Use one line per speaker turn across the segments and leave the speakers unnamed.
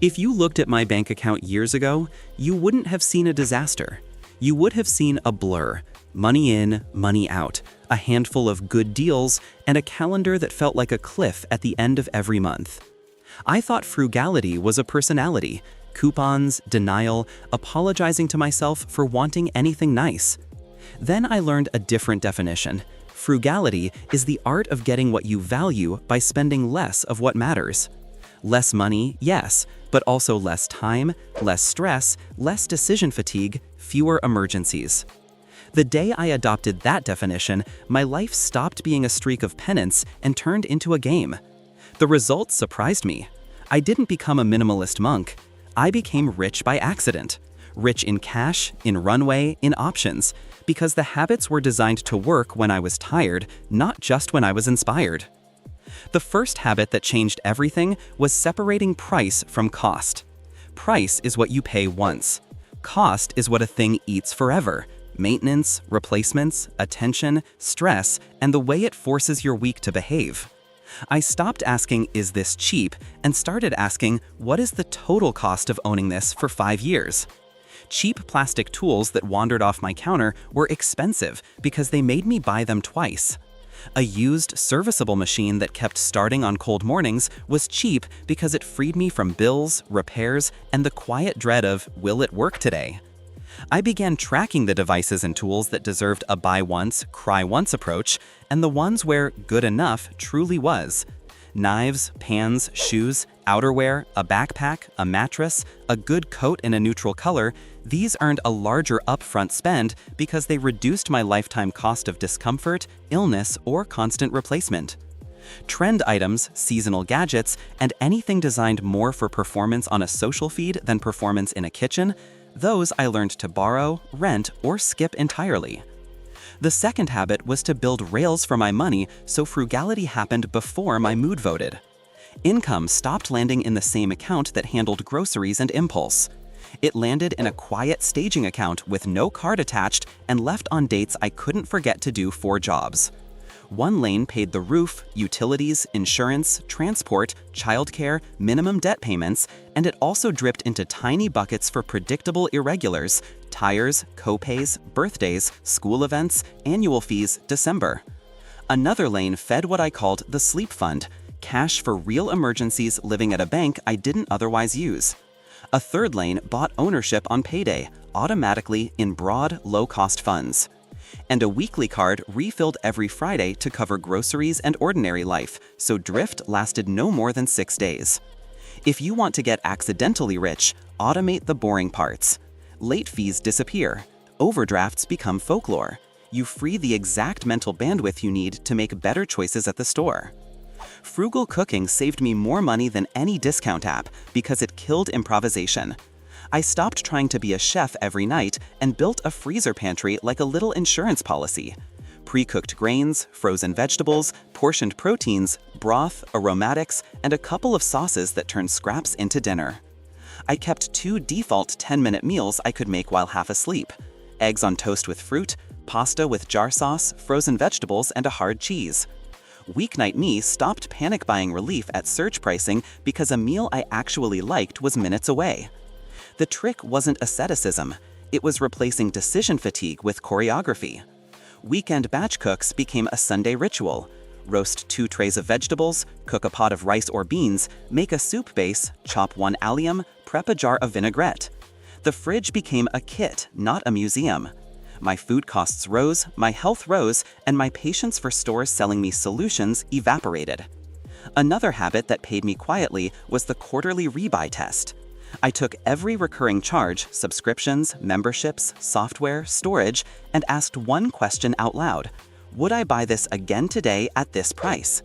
If you looked at my bank account years ago, you wouldn't have seen a disaster. You would have seen a blur, money in, money out, a handful of good deals, and a calendar that felt like a cliff at the end of every month. I thought frugality was a personality, coupons, denial, apologizing to myself for wanting anything nice. Then I learned a different definition. Frugality is the art of getting what you value by spending less of what matters. Less money, yes, but also less time, less stress, less decision fatigue, fewer emergencies. The day I adopted that definition, my life stopped being a streak of penance and turned into a game. The results surprised me. I didn't become a minimalist monk. I became rich by accident. Rich in cash, in runway, in options, because the habits were designed to work when I was tired, not just when I was inspired. The first habit that changed everything was separating price from cost. Price is what you pay once. Cost is what a thing eats forever. Maintenance, replacements, attention, stress, and the way it forces your week to behave. I stopped asking, is this cheap, and started asking, what is the total cost of owning this for 5 years? Cheap plastic tools that wandered off my counter were expensive because they made me buy them twice. A used, serviceable machine that kept starting on cold mornings was cheap because it freed me from bills, repairs, and the quiet dread of, will it work today? I began tracking the devices and tools that deserved a buy once, cry once approach, and the ones where good enough truly was. Knives, pans, shoes, outerwear, a backpack, a mattress, a good coat in a neutral color, these earned a larger upfront spend because they reduced my lifetime cost of discomfort, illness, or constant replacement. Trend items, seasonal gadgets, and anything designed more for performance on a social feed than performance in a kitchen, those I learned to borrow, rent, or skip entirely. The second habit was to build rails for my money so frugality happened before my mood voted. Income stopped landing in the same account that handled groceries and impulse. It landed in a quiet staging account with no card attached and left on dates I couldn't forget to do 4 jobs. One lane paid the roof, utilities, insurance, transport, childcare, minimum debt payments, and it also dripped into tiny buckets for predictable irregulars, tires, co-pays, birthdays, school events, annual fees, December. Another lane fed what I called the sleep fund, cash for real emergencies living at a bank I didn't otherwise use. A third lane bought ownership on payday, automatically in broad, low-cost funds. And a weekly card refilled every Friday to cover groceries and ordinary life, so drift lasted no more than 6 days. If you want to get accidentally rich, automate the boring parts. Late fees disappear. Overdrafts become folklore. You free the exact mental bandwidth you need to make better choices at the store. Frugal cooking saved me more money than any discount app because it killed improvisation. I stopped trying to be a chef every night and built a freezer pantry like a little insurance policy. Pre-cooked grains, frozen vegetables, portioned proteins, broth, aromatics, and a couple of sauces that turn scraps into dinner. I kept 2 default 10-minute meals I could make while half asleep: eggs on toast with fruit, pasta with jar sauce, frozen vegetables, and a hard cheese. Weeknight me stopped panic buying relief at surge pricing because a meal I actually liked was minutes away. The trick wasn't asceticism, it was replacing decision fatigue with choreography. Weekend batch cooks became a Sunday ritual. Roast 2 trays of vegetables, cook a pot of rice or beans, make a soup base, chop 1 allium, prep a jar of vinaigrette. The fridge became a kit, not a museum. My food costs rose, my health rose, and my patience for stores selling me solutions evaporated. Another habit that paid me quietly was the quarterly rebuy test. I took every recurring charge, subscriptions, memberships, software, storage, and asked one question out loud: would I buy this again today at this price?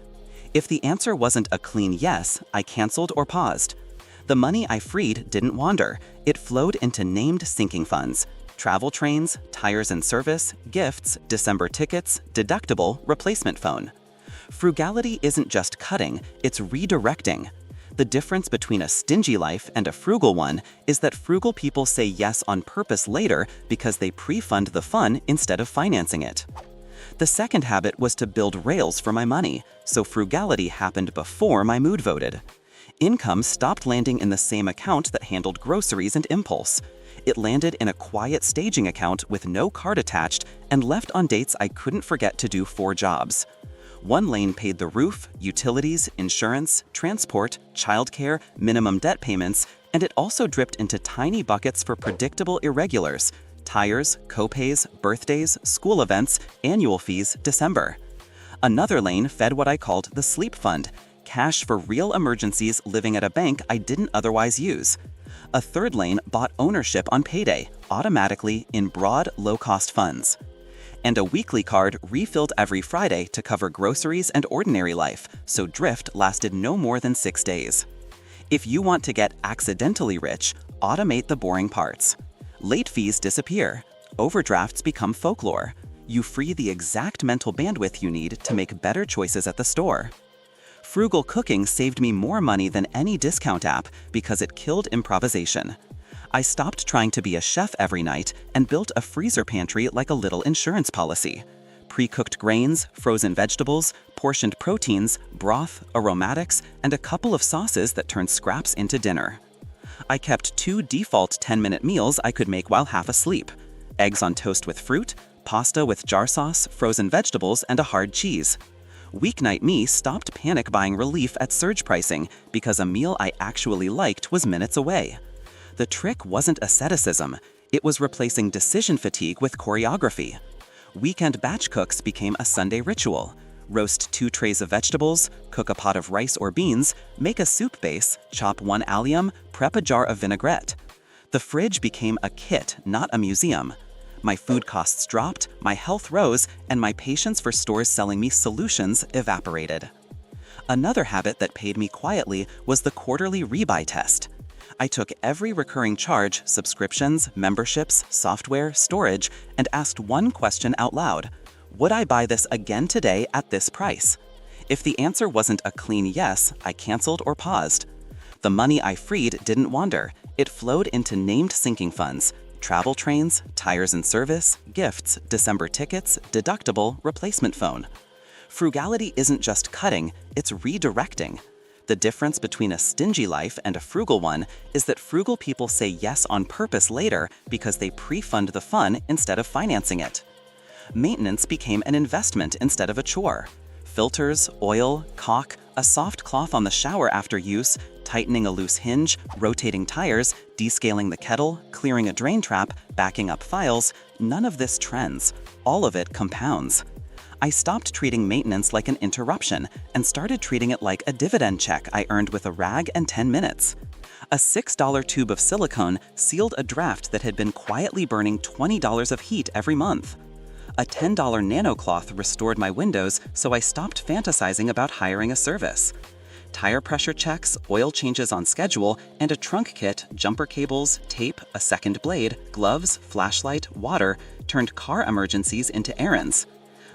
If the answer wasn't a clean yes, I canceled or paused. The money I freed didn't wander, it flowed into named sinking funds: travel trains, tires and service, gifts, December tickets, deductible, replacement phone. Frugality isn't just cutting, it's redirecting. The difference between a stingy life and a frugal one is that frugal people say yes on purpose later because they pre-fund the fun instead of financing it. The second habit was to build rails for my money, so frugality happened before my mood voted. Income stopped landing in the same account that handled groceries and impulse. It landed in a quiet staging account with no card attached and left on dates I couldn't forget to do 4 jobs. One lane paid the roof, utilities, insurance, transport, childcare, minimum debt payments, and it also dripped into tiny buckets for predictable irregulars: tires, copays, birthdays, school events, annual fees, December. Another lane fed what I called the sleep fund, cash for real emergencies living at a bank I didn't otherwise use. A third lane bought ownership on payday, automatically in broad, low-cost funds. And a weekly card refilled every Friday to cover groceries and ordinary life, so drift lasted no more than 6 days. If you want to get accidentally rich, automate the boring parts. Late fees disappear. Overdrafts become folklore. You free the exact mental bandwidth you need to make better choices at the store. Frugal cooking saved me more money than any discount app because it killed improvisation. I stopped trying to be a chef every night and built a freezer pantry like a little insurance policy. Pre-cooked grains, frozen vegetables, portioned proteins, broth, aromatics, and a couple of sauces that turned scraps into dinner. I kept 2 default 10-minute meals I could make while half asleep: eggs on toast with fruit, pasta with jar sauce, frozen vegetables, and a hard cheese. Weeknight me stopped panic buying relief at surge pricing because a meal I actually liked was minutes away. The trick wasn't asceticism, it was replacing decision fatigue with choreography. Weekend batch cooks became a Sunday ritual. Roast 2 trays of vegetables, cook a pot of rice or beans, make a soup base, chop 1 allium, prep a jar of vinaigrette. The fridge became a kit, not a museum. My food costs dropped, my health rose, and my patience for stores selling me solutions evaporated. Another habit that paid me quietly was the quarterly rebuy test. I took every recurring charge, subscriptions, memberships, software, storage, and asked one question out loud: would I buy this again today at this price? If the answer wasn't a clean yes, I canceled or paused. The money I freed didn't wander. It flowed into named sinking funds: travel trains, tires and service, gifts, December tickets, deductible, replacement phone. Frugality isn't just cutting, it's redirecting. The difference between a stingy life and a frugal one is that frugal people say yes on purpose later because they pre-fund the fun instead of financing it. Maintenance became an investment instead of a chore. Filters, oil, caulk, a soft cloth on the shower after use, tightening a loose hinge, rotating tires, descaling the kettle, clearing a drain trap, backing up files, none of this trends. All of it compounds. I stopped treating maintenance like an interruption and started treating it like a dividend check I earned with a rag and 10 minutes. A $6 tube of silicone sealed a draft that had been quietly burning $20 of heat every month. A $10 nano cloth restored my windows, so I stopped fantasizing about hiring a service. Tire pressure checks, oil changes on schedule, and a trunk kit, jumper cables, tape, a second blade, gloves, flashlight, water turned car emergencies into errands.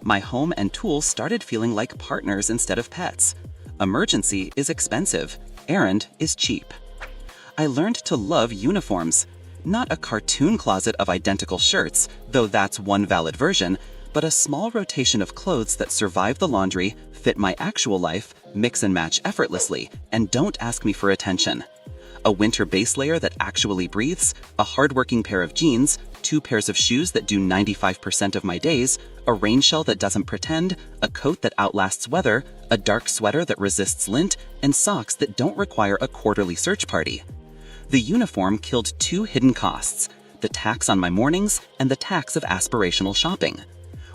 My home and tools started feeling like partners instead of pets. Emergency is expensive, errand is cheap. I learned to love uniforms. Not a cartoon closet of identical shirts, though that's one valid version, but a small rotation of clothes that survive the laundry, fit my actual life, mix and match effortlessly, and don't ask me for attention. A winter base layer that actually breathes, a hardworking pair of jeans, 2 pairs of shoes that do 95% of my days, a rain shell that doesn't pretend, a coat that outlasts weather, a dark sweater that resists lint, and socks that don't require a quarterly search party. The uniform killed 2 hidden costs: the tax on my mornings and the tax of aspirational shopping.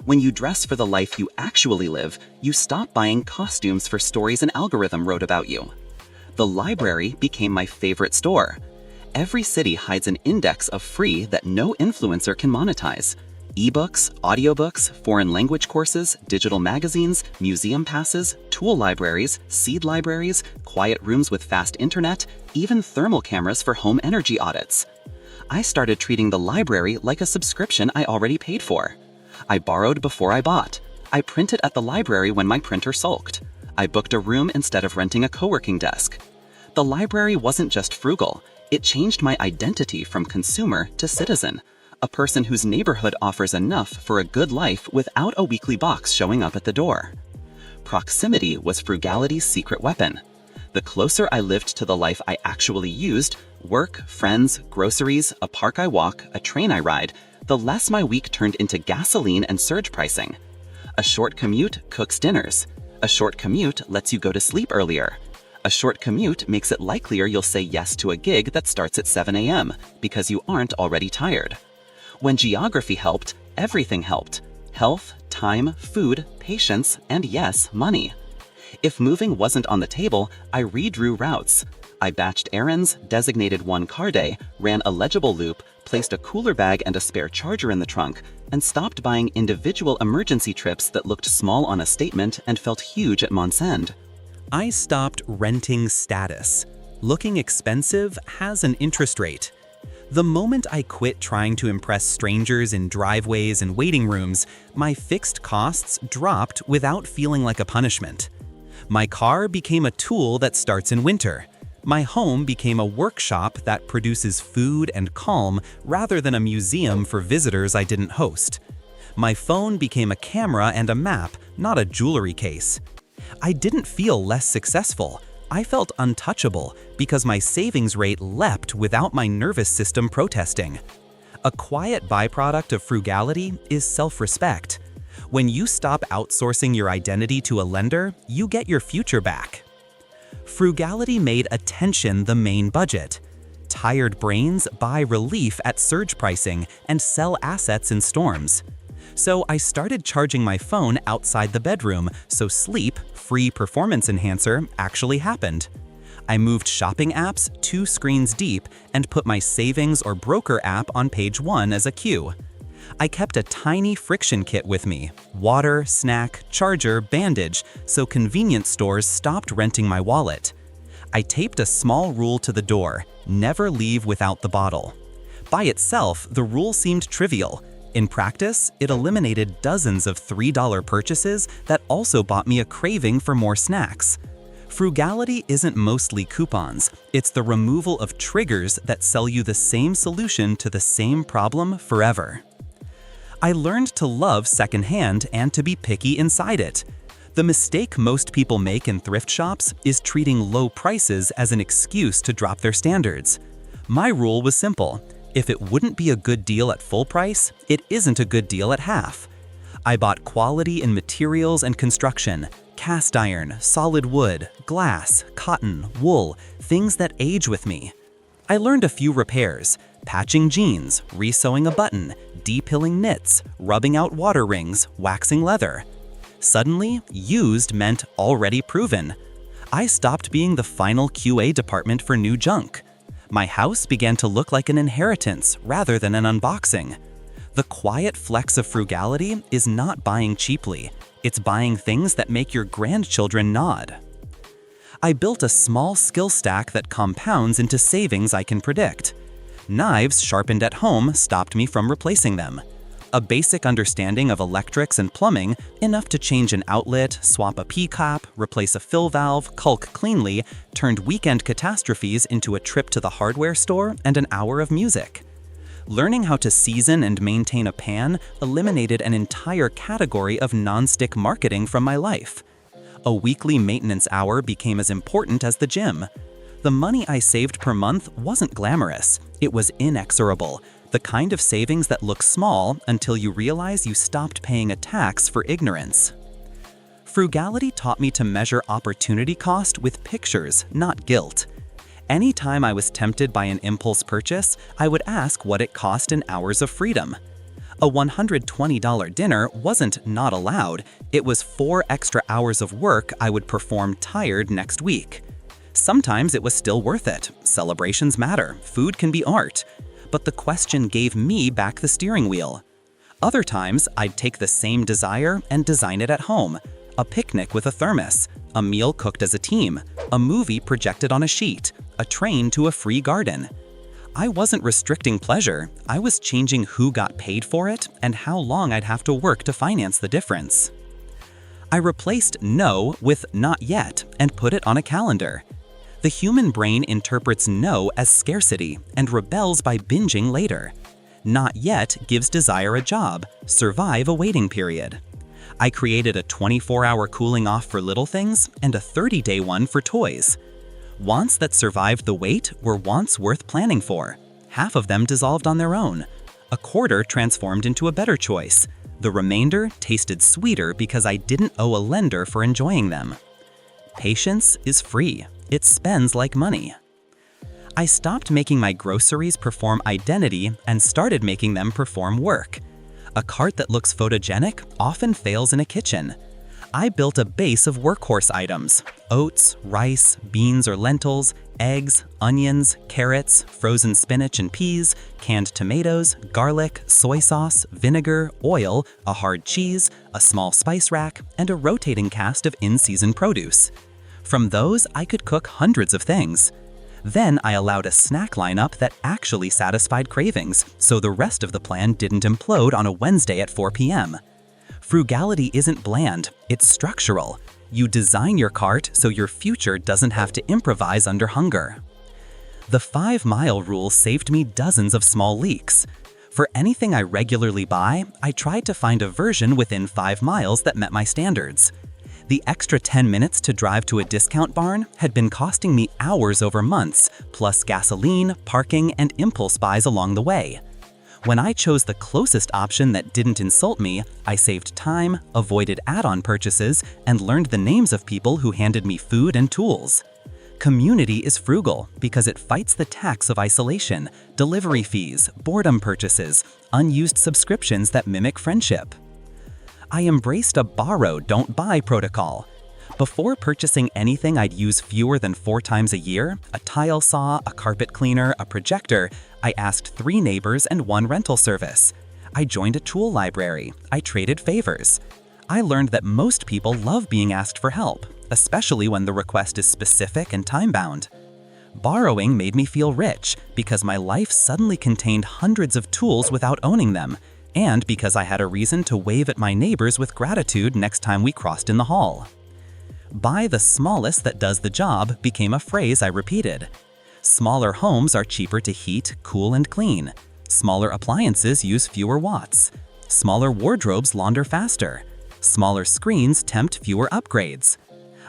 When you dress for the life you actually live, you stop buying costumes for stories an algorithm wrote about you. The library became my favorite store. Every city hides an index of free that no influencer can monetize. Ebooks, audiobooks, foreign language courses, digital magazines, museum passes, tool libraries, seed libraries, quiet rooms with fast internet, even thermal cameras for home energy audits. I started treating the library like a subscription I already paid for. I borrowed before I bought. I printed at the library when my printer sulked. I booked a room instead of renting a co-working desk. The library wasn't just frugal, it changed my identity from consumer to citizen, a person whose neighborhood offers enough for a good life without a weekly box showing up at the door. Proximity was frugality's secret weapon. The closer I lived to the life I actually used, work, friends, groceries, a park I walk, a train I ride, the less my week turned into gasoline and surge pricing. A short commute cooks dinners. A short commute lets you go to sleep earlier. A short commute makes it likelier you'll say yes to a gig that starts at 7 a.m. because you aren't already tired. When geography helped, everything helped. Health, time, food, patience, and yes, money. If moving wasn't on the table, I redrew routes. I batched errands, designated one car day, ran a legible loop, placed a cooler bag and a spare charger in the trunk, and stopped buying individual emergency trips that looked small on a statement and felt huge at month's end. I stopped renting status. Looking expensive has an interest rate. The moment I quit trying to impress strangers in driveways and waiting rooms, my fixed costs dropped without feeling like a punishment. My car became a tool that starts in winter. My home became a workshop that produces food and calm rather than a museum for visitors I didn't host. My phone became a camera and a map, not a jewelry case. I didn't feel less successful. I felt untouchable because my savings rate leapt without my nervous system protesting. A quiet byproduct of frugality is self-respect. When you stop outsourcing your identity to a lender, you get your future back. Frugality made attention the main budget. Tired brains buy relief at surge pricing and sell assets in storms. So I started charging my phone outside the bedroom, so sleep, free performance enhancer, actually happened. I moved shopping apps 2 screens deep and put my savings or broker app on page 1 as a queue. I kept a tiny friction kit with me, water, snack, charger, bandage, so convenience stores stopped renting my wallet. I taped a small rule to the door, never leave without the bottle. By itself, the rule seemed trivial. In practice, it eliminated dozens of $3 purchases that also bought me a craving for more snacks. Frugality isn't mostly coupons, it's the removal of triggers that sell you the same solution to the same problem forever. I learned to love secondhand and to be picky inside it. The mistake most people make in thrift shops is treating low prices as an excuse to drop their standards. My rule was simple. If it wouldn't be a good deal at full price, it isn't a good deal at half. I bought quality in materials and construction, cast iron, solid wood, glass, cotton, wool, things that age with me. I learned a few repairs, patching jeans, resewing a button, depilling knits, rubbing out water rings, waxing leather. Suddenly, used meant already proven. I stopped being the final QA department for new junk. My house began to look like an inheritance rather than an unboxing. The quiet flex of frugality is not buying cheaply. It's buying things that make your grandchildren nod. I built a small skill stack that compounds into savings I can predict. Knives sharpened at home stopped me from replacing them. A basic understanding of electrics and plumbing, enough to change an outlet, swap a P-cap, replace a fill valve, caulk cleanly, turned weekend catastrophes into a trip to the hardware store and an hour of music. Learning how to season and maintain a pan eliminated an entire category of non-stick marketing from my life. A weekly maintenance hour became as important as the gym. The money I saved per month wasn't glamorous, it was inexorable. The kind of savings that looks small until you realize you stopped paying a tax for ignorance. Frugality taught me to measure opportunity cost with pictures, not guilt. Anytime I was tempted by an impulse purchase, I would ask what it cost in hours of freedom. A $120 dinner wasn't not allowed, it was 4 extra hours of work I would perform tired next week. Sometimes it was still worth it. Celebrations matter, food can be art. But the question gave me back the steering wheel. Other times, I'd take the same desire and design it at home. A picnic with a thermos, a meal cooked as a team, a movie projected on a sheet, a train to a free garden. I wasn't restricting pleasure, I was changing who got paid for it and how long I'd have to work to finance the difference. I replaced no with not yet and put it on a calendar. The human brain interprets no as scarcity and rebels by binging later. Not yet gives desire a job, survive a waiting period. I created a 24-hour cooling off for little things and a 30-day one for toys. Wants that survived the wait were wants worth planning for. Half of them dissolved on their own. A quarter transformed into a better choice. The remainder tasted sweeter because I didn't owe a lender for enjoying them. Patience is free. It spends like money. I stopped making my groceries perform identity and started making them perform work. A cart that looks photogenic often fails in a kitchen. I built a base of workhorse items: oats, rice, beans or lentils, eggs, onions, carrots, frozen spinach and peas, canned tomatoes, garlic, soy sauce, vinegar, oil, a hard cheese, a small spice rack, and a rotating cast of in-season produce. From those, I could cook hundreds of things. Then I allowed a snack lineup that actually satisfied cravings, so the rest of the plan didn't implode on a Wednesday at 4 p.m. Frugality isn't bland, it's structural. You design your cart so your future doesn't have to improvise under hunger. The 5-mile rule saved me dozens of small leaks. For anything I regularly buy, I tried to find a version within 5 miles that met my standards. The extra 10 minutes to drive to a discount barn had been costing me hours over months, plus gasoline, parking, and impulse buys along the way. When I chose the closest option that didn't insult me, I saved time, avoided add-on purchases, and learned the names of people who handed me food and tools. Community is frugal because it fights the tax of isolation, delivery fees, boredom purchases, unused subscriptions that mimic friendship. I embraced a borrow, don't buy protocol. Before purchasing anything I'd use fewer than 4 times a year, a tile saw, a carpet cleaner, a projector, I asked 3 neighbors and 1 rental service. I joined a tool library. I traded favors. I learned that most people love being asked for help, especially when the request is specific and time-bound. Borrowing made me feel rich because my life suddenly contained hundreds of tools without owning them, and because I had a reason to wave at my neighbors with gratitude next time we crossed in the hall. Buy the smallest that does the job became a phrase I repeated. Smaller homes are cheaper to heat, cool, and clean. Smaller appliances use fewer watts. Smaller wardrobes launder faster. Smaller screens tempt fewer upgrades.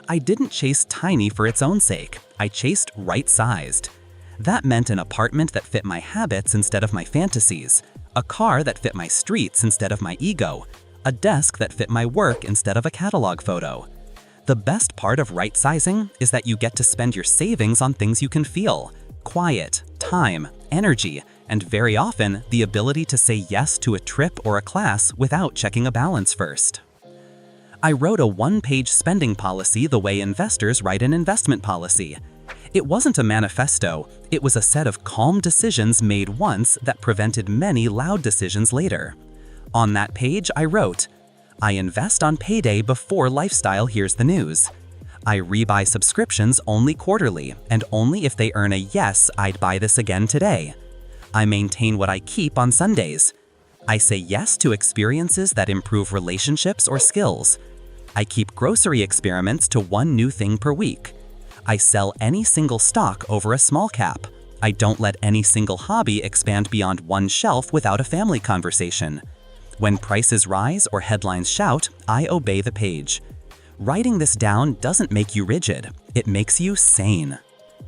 I didn't chase tiny for its own sake. I chased right-sized. That meant an apartment that fit my habits instead of my fantasies, a car that fit my streets instead of my ego, a desk that fit my work instead of a catalog photo. The best part of right-sizing is that you get to spend your savings on things you can feel: quiet, time, energy, and very often the ability to say yes to a trip or a class without checking a balance first. I wrote a 1-page spending policy the way investors write an investment policy. It wasn't a manifesto, it was a set of calm decisions made once that prevented many loud decisions later. On that page, I wrote, I invest on payday before lifestyle hears the news. I rebuy subscriptions only quarterly, and only if they earn a yes, I'd buy this again today. I maintain what I keep on Sundays. I say yes to experiences that improve relationships or skills. I keep grocery experiments to 1 new thing per week. I sell any single stock over a small cap. I don't let any single hobby expand beyond 1 shelf without a family conversation. When prices rise or headlines shout, I obey the page. Writing this down doesn't make you rigid, it makes you sane.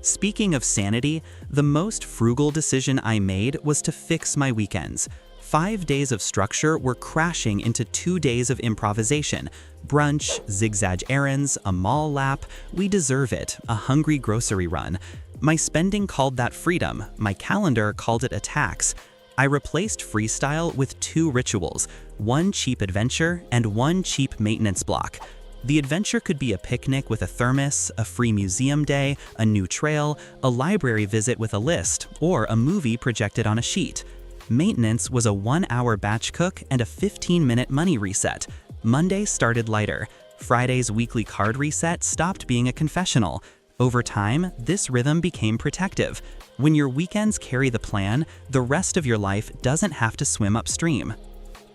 Speaking of sanity, the most frugal decision I made was to fix my weekends. 5 days of structure were crashing into 2 days of improvisation. Brunch, zigzag errands, a mall lap. We deserve it, a hungry grocery run. My spending called that freedom. My calendar called it a tax. I replaced freestyle with 2 rituals, 1 cheap adventure and 1 cheap maintenance block. The adventure could be a picnic with a thermos, a free museum day, a new trail, a library visit with a list, or a movie projected on a sheet. Maintenance was a 1-hour batch cook and a 15-minute money reset. Monday started lighter. Friday's weekly card reset stopped being a confessional. Over time, this rhythm became protective. When your weekends carry the plan, the rest of your life doesn't have to swim upstream.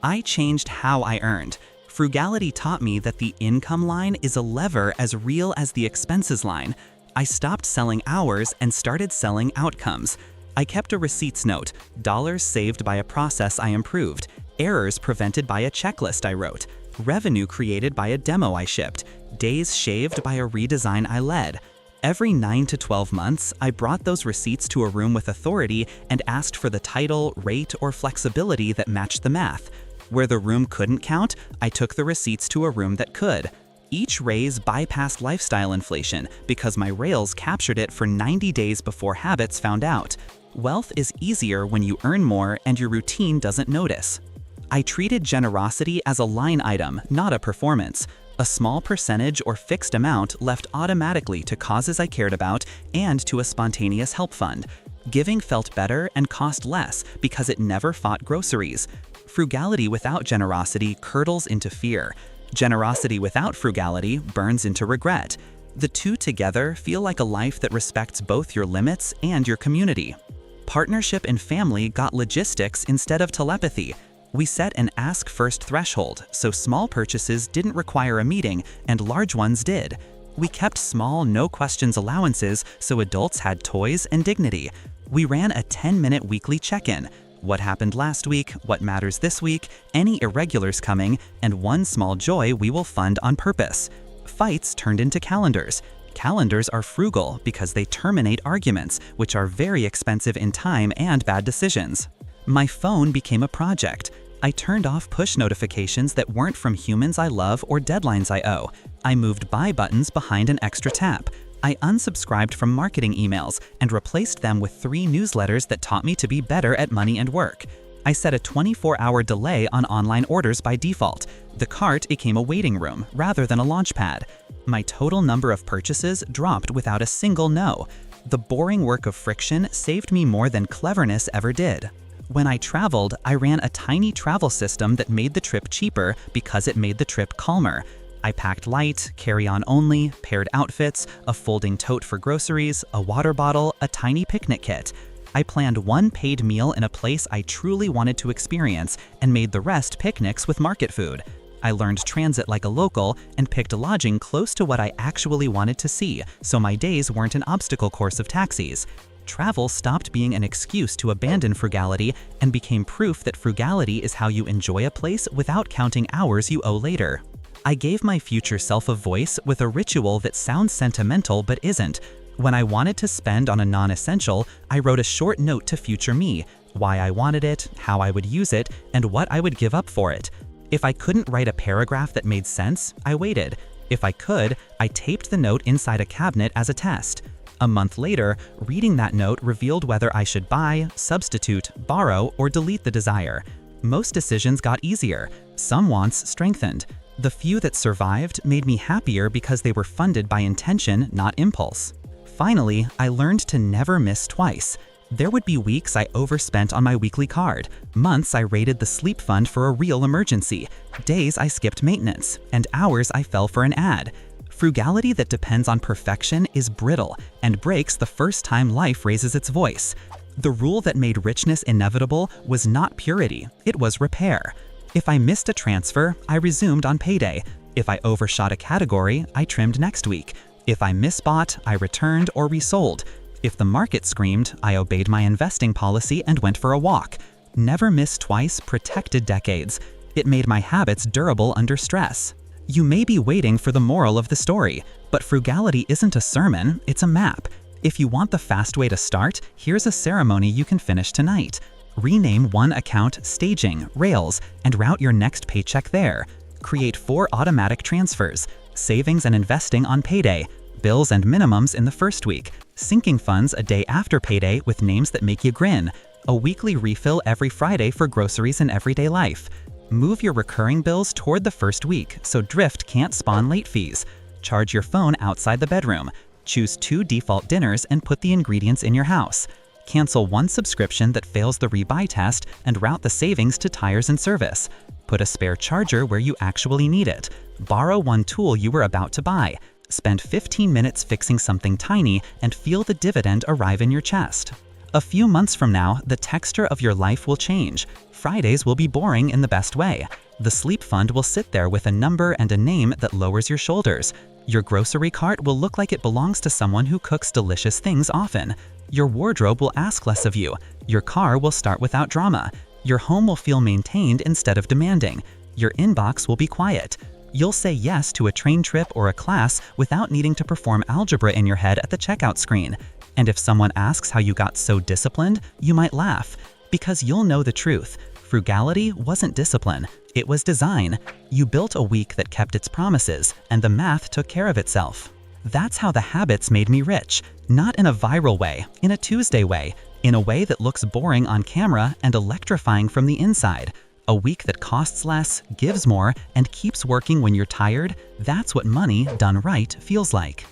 I changed how I earned. Frugality taught me that the income line is a lever as real as the expenses line. I stopped selling hours and started selling outcomes. I kept a receipts note, dollars saved by a process I improved, errors prevented by a checklist I wrote, revenue created by a demo I shipped, days shaved by a redesign I led. Every 9 to 12 months, I brought those receipts to a room with authority and asked for the title, rate, or flexibility that matched the math. Where the room couldn't count, I took the receipts to a room that could. Each raise bypassed lifestyle inflation because my rails captured it for 90 days before habits found out. Wealth is easier when you earn more and your routine doesn't notice. I treated generosity as a line item, not a performance. A small percentage or fixed amount left automatically to causes I cared about and to a spontaneous help fund. Giving felt better and cost less because it never fought groceries. Frugality without generosity curdles into fear. Generosity without frugality burns into regret. The two together feel like a life that respects both your limits and your community. Partnership and family got logistics instead of telepathy. We set an ask-first threshold, so small purchases didn't require a meeting and large ones did. We kept small, no-questions allowances so adults had toys and dignity. We ran a 10-minute weekly check-in. What happened last week, what matters this week, any irregulars coming, and one small joy we will fund on purpose. Fights turned into calendars. Calendars are frugal because they terminate arguments, which are very expensive in time and bad decisions. My phone became a project. I turned off push notifications that weren't from humans I love or deadlines I owe. I moved buy buttons behind an extra tap. I unsubscribed from marketing emails and replaced them with 3 newsletters that taught me to be better at money and work. I set a 24-hour delay on online orders by default. The cart became a waiting room rather than a launch pad. My total number of purchases dropped without a single no. The boring work of friction saved me more than cleverness ever did. When I traveled, I ran a tiny travel system that made the trip cheaper because it made the trip calmer. I packed light, carry-on only, paired outfits, a folding tote for groceries, a water bottle, a tiny picnic kit. I planned one paid meal in a place I truly wanted to experience and made the rest picnics with market food. I learned transit like a local and picked lodging close to what I actually wanted to see, so my days weren't an obstacle course of taxis. Travel stopped being an excuse to abandon frugality and became proof that frugality is how you enjoy a place without counting hours you owe later. I gave my future self a voice with a ritual that sounds sentimental but isn't. When I wanted to spend on a non-essential, I wrote a short note to future me, why I wanted it, how I would use it, and what I would give up for it. If I couldn't write a paragraph that made sense, I waited. If I could, I taped the note inside a cabinet as a test. A month later, reading that note revealed whether I should buy, substitute, borrow, or delete the desire. Most decisions got easier. Some wants strengthened. The few that survived made me happier because they were funded by intention, not impulse. Finally, I learned to never miss twice. There would be weeks I overspent on my weekly card, months I raided the sleep fund for a real emergency, days I skipped maintenance, and hours I fell for an ad. Frugality that depends on perfection is brittle and breaks the first time life raises its voice. The rule that made richness inevitable was not purity, it was repair. If I missed a transfer, I resumed on payday. If I overshot a category, I trimmed next week. If I misbought, I returned or resold. If the market screamed, I obeyed my investing policy and went for a walk. Never miss twice protected decades. It made my habits durable under stress. You may be waiting for the moral of the story, but frugality isn't a sermon, it's a map. If you want the fast way to start, here's a ceremony you can finish tonight. Rename one account Staging, Rails, and route your next paycheck there. Create 4 automatic transfers, savings and investing on payday, bills and minimums in the first week, sinking funds a day after payday with names that make you grin, a weekly refill every Friday for groceries in everyday life. Move your recurring bills toward the first week so drift can't spawn late fees. Charge your phone outside the bedroom. Choose 2 default dinners and put the ingredients in your house. Cancel one subscription that fails the rebuy test and route the savings to tires and service. Put a spare charger where you actually need it. Borrow one tool you were about to buy. Spend 15 minutes fixing something tiny and feel the dividend arrive in your chest. A few months from now, the texture of your life will change. Fridays will be boring in the best way. The sleep fund will sit there with a number and a name that lowers your shoulders. Your grocery cart will look like it belongs to someone who cooks delicious things often. Your wardrobe will ask less of you. Your car will start without drama. Your home will feel maintained instead of demanding. Your inbox will be quiet. You'll say yes to a train trip or a class without needing to perform algebra in your head at the checkout screen. And if someone asks how you got so disciplined, you might laugh. Because you'll know the truth. Frugality wasn't discipline, it was design. You built a week that kept its promises, and the math took care of itself. That's how the habits made me rich. Not in a viral way, in a Tuesday way, in a way that looks boring on camera and electrifying from the inside. A week that costs less, gives more, and keeps working when you're tired, that's what money done right feels like.